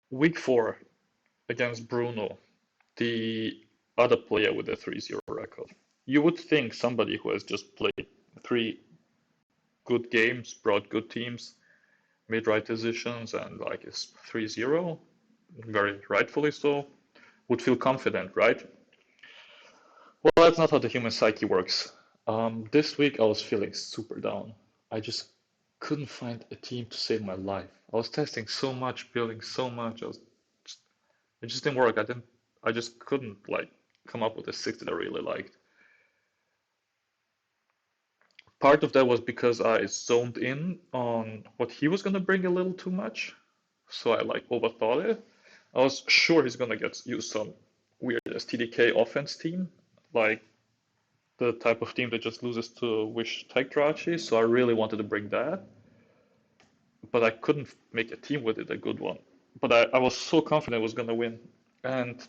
Week 4 against Bruno, the other player with a 3-0 record. You would think somebody who has just played 3 good games, brought good teams, made right decisions, and like is 3-0, very rightfully so, would feel confident, right? Well, that's not how the human psyche works. This week I was feeling super down. I just couldn't find a team to save my life. I was testing so much, building so much. It just didn't work. I just couldn't like come up with a six that I really liked. Part of that was because I zoned in on what he was gonna bring a little too much, so I like overthought it. I was sure he's gonna get use some weird STDK offense team, like the type of team that just loses to Wish Tech so I really wanted to bring that, but I couldn't make a team with it a good one. But I was so confident I was gonna win, and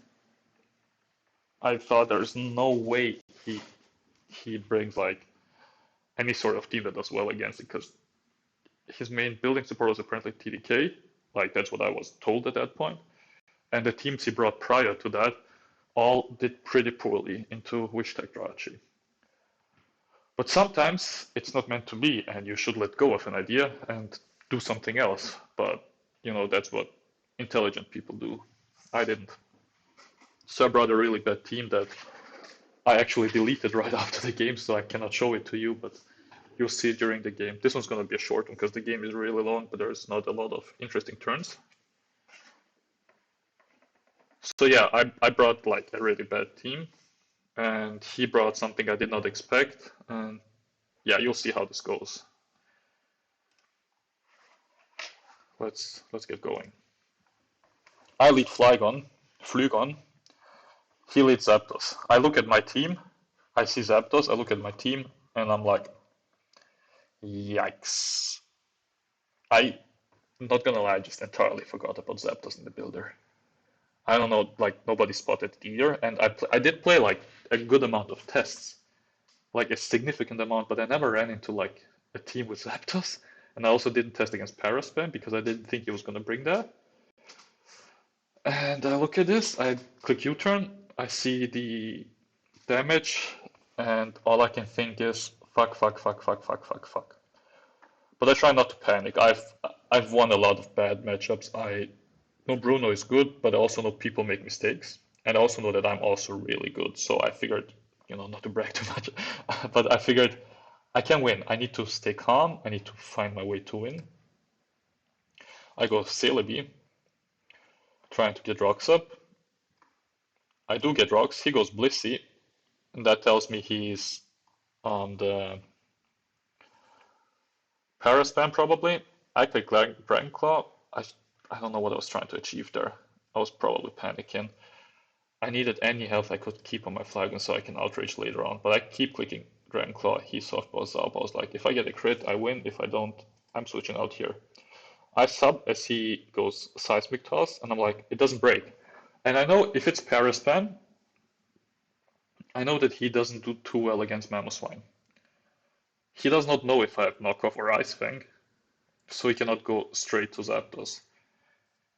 I thought there's no way he brings like any sort of team that does well against it because his main building support was apparently TDK, like that's what I was told at that point, and the teams he brought prior to that all did pretty poorly into Wish Tech. But sometimes it's not meant to be, and you should let go of an idea and do something else. But, that's what intelligent people do. I didn't. So I brought a really bad team that I actually deleted right after the game, so I cannot show it to you, but you'll see it during the game. This one's going to be a short one because the game is really long, but there's not a lot of interesting turns. So yeah, I brought like a really bad team, and he brought something I did not expect, and yeah, you'll see how this goes. Let's get going. I lead Flygon. He leads Zapdos. I look at my team. I see Zapdos. I look at my team, and I'm like, yikes. I'm not gonna lie, I just entirely forgot about Zapdos in the builder. I don't know, like nobody spotted it either, and I did play like a good amount of tests, like a significant amount, but I never ran into like a team with Zapdos, and I also didn't test against Paraspam because I didn't think he was gonna bring that. And I look at this, I click U-turn, I see the damage, and all I can think is fuck, fuck, fuck, fuck, fuck, fuck, fuck. But I try not to panic. I've won a lot of bad matchups. I know Bruno is good, but I also know people make mistakes. And I also know that I'm also really good. So I figured, not to brag too much, but I figured I can win. I need to stay calm. I need to find my way to win. I go Celebi, trying to get rocks up. I do get rocks. He goes Blissey, and that tells me he's on the Paraspam probably. I click Dragon Claw. I don't know what I was trying to achieve there. I was probably panicking. I needed any health I could keep on my Flygon so I can outrage later on. But I keep clicking Dragon Claw. He softball Zalba. I was like, if I get a crit, I win. If I don't, I'm switching out here. I sub as he goes Seismic Toss, and I'm like, it doesn't break. And I know if it's Paraspam, I know that he doesn't do too well against Mamoswine. He does not know if I have Knockoff or Ice Fang, so he cannot go straight to Zapdos.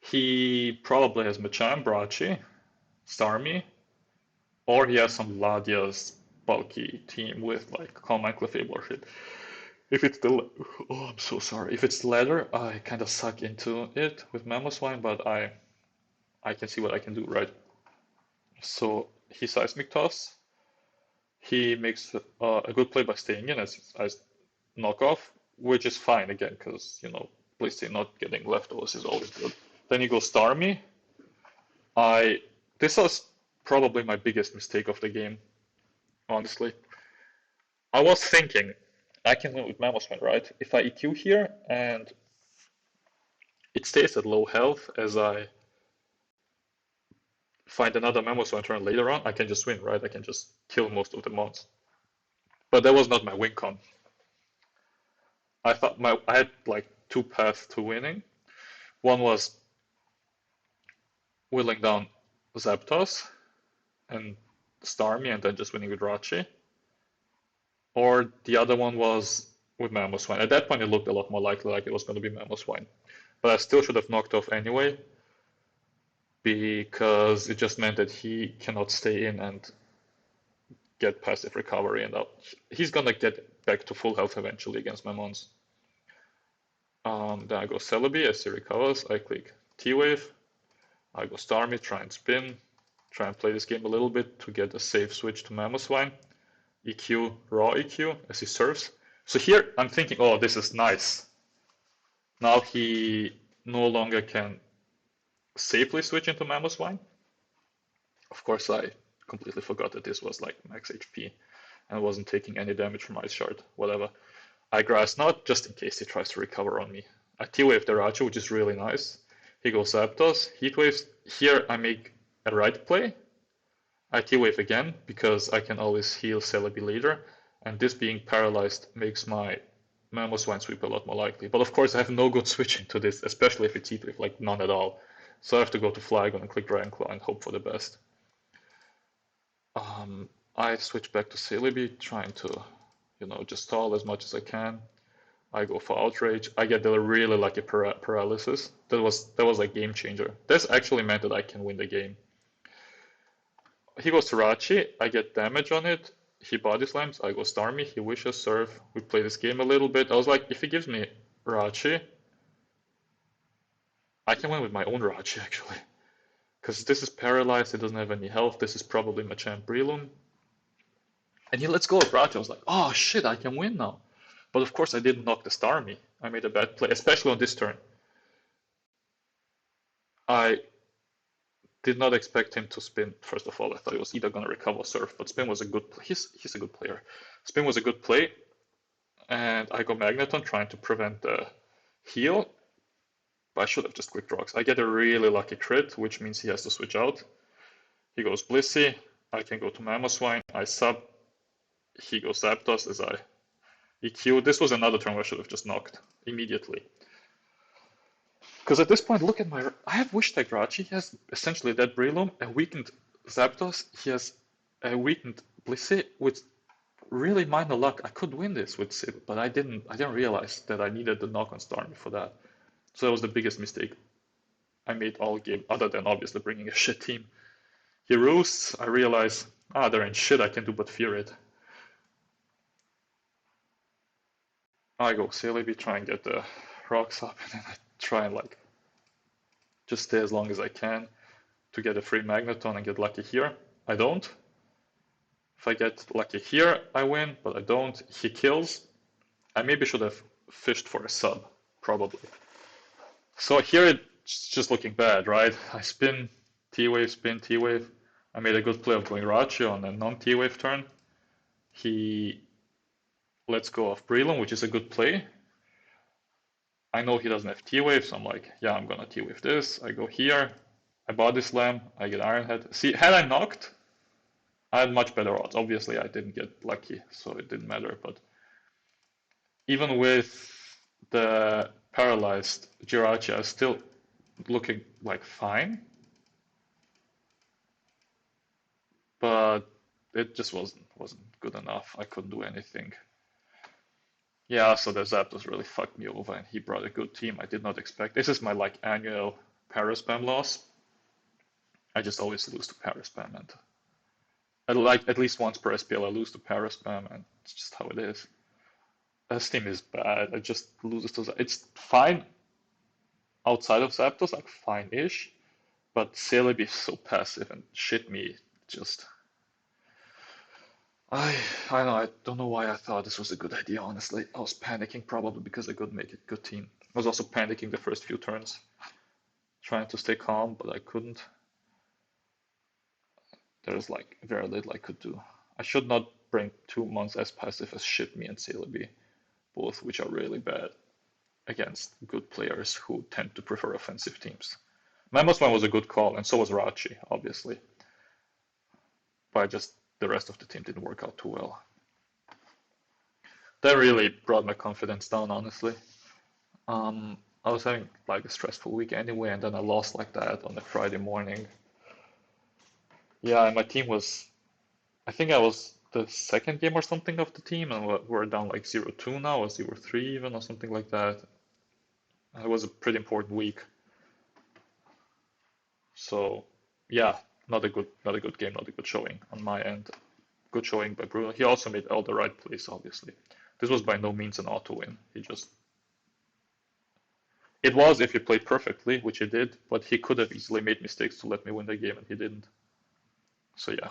He probably has Machamp, Brachi, Starmie, or he has some Ladia's bulky team with like Calm Mind, Clefable or shit. If it's the I'm so sorry. If it's the latter, I kind of suck into it with Mamoswine, but I can see what I can do, right? So he Seismic Toss. He makes a good play by staying in as knockoff, which is fine again because Blissey not getting leftovers is always good. Then he goes Starmie. This was probably my biggest mistake of the game, honestly. I was thinking I can win with Mamoswine, right? If I EQ here and it stays at low health as I find another Mamoswine turn later on, I can just win, right? I can just kill most of the mons. But that was not my win con. I thought I had like two paths to winning. One was whittling down Zapdos and Starmie and then just winning with Rachi. Or the other one was with Mamoswine. At that point, it looked a lot more likely like it was going to be Mamoswine. But I still should have knocked off anyway. because it just meant that he cannot stay in and get passive recovery, and he's gonna get back to full health eventually against my mons. Then I go Celebi as he recovers. I click T-Wave. I go Starmie, try and spin, try and play this game a little bit to get a safe switch to Mamoswine. EQ, raw EQ as he serves. So here I'm thinking, oh, this is nice. Now he no longer can safely switch into Mamoswine. Of course, I completely forgot that this was like max HP and wasn't taking any damage from Ice Shard, whatever. I Grass Knot just in case he tries to recover on me. I T-Wave the Rachu, which is really nice. He goes Zapdos, Heat Waves. Here I make a right play. I T-Wave again because I can always heal Celebi later, and this being paralyzed makes my Mamoswine sweep a lot more likely. But of course I have no good switching to this, especially if it's Heat Wave, like none at all. So I have to go to Flygon and click Dragon Claw and hope for the best. I switch back to Celebi, trying to, just stall as much as I can. I go for Outrage. I get the really lucky paralysis. That was like game changer. This actually meant that I can win the game. He goes Rachi. I get damage on it. He body slams. I go Starmie. He wishes Surf. We play this game a little bit. I was like, if he gives me Rachi, I can win with my own Rachi actually. Because this is paralyzed. It doesn't have any health. This is probably Machamp Breloom. And he lets go of Rachi. I was like, oh shit, I can win now. But of course I didn't knock the Starmie. I made a bad play, especially on this turn. I did not expect him to spin. First of all, I thought he was either going to recover or Surf, but spin was a good play. He's a good player. Spin was a good play, and I go Magneton trying to prevent the heal. But I should have just quick rocks. I get a really lucky crit, which means he has to switch out. He goes Blissey. I can go to Mamoswine. I sub. He goes Zapdos as I EQ. This was another turn where I should have just knocked immediately. Because at this point, look at my... I have Wish Tag Rachi. He has essentially that Breloom, a weakened Zapdos. He has a weakened Blissey with really minor luck. I could win this with Sid, but I didn't realize that I needed the knock on Starmie for that. So that was the biggest mistake I made all game, other than obviously bringing a shit team. He roosts. I realize, there ain't shit I can do but fear it. I go Celebi, try and get the rocks up, and then I try and like just stay as long as I can to get a free Magneton and get lucky here. I don't. If I get lucky here, I win, but I don't. He kills. I maybe should have fished for a sub, probably. So here it's just looking bad, right? I spin, T-Wave, spin, T-Wave. I made a good play of going Rachi on a non-T-Wave turn. He lets go of Breloom, which is a good play. I know he doesn't have T-Wave, so I'm like, yeah, I'm gonna T-Wave this. I go here, I body slam, I get Iron Head. See, had I knocked, I had much better odds. Obviously, I didn't get lucky, so it didn't matter. But even with the paralyzed Jirachi, I was still looking like fine. But it just wasn't good enough. I couldn't do anything. Yeah, so the Zapdos really fucked me over, and he brought a good team. I did not expect. This is my like annual Paraspam loss. I just always lose to Paraspam, and like at least once per SPL I lose to Paraspam, and it's just how it is. This team is bad. I just loses to. It's fine outside of Zapdos, like fine-ish, but Celebi is so passive and shit me just. I know, I don't know why I thought this was a good idea, honestly. I was panicking probably because I could make a good team. I was also panicking the first few turns, trying to stay calm, but I couldn't. There's like very little I could do. I should not bring 2 months as passive as Shit Me and Celebi, both which are really bad against good players who tend to prefer offensive teams. Mamosman was a good call, and so was Rachi, obviously. But just the rest of the team didn't work out too well. That really brought my confidence down, honestly. I was having like a stressful week anyway, and then I lost like that on a Friday morning. Yeah, and my team was, I think I was the second game or something of the team, and we're down like 0-2 now, or 0-3 even, or something like that. And it was a pretty important week. So yeah, not a good game, not a good showing on my end. Good showing by Bruno. He also made all the right plays, obviously. This was by no means an auto win. It was if he played perfectly, which he did, but he could have easily made mistakes to let me win the game, and he didn't. So yeah.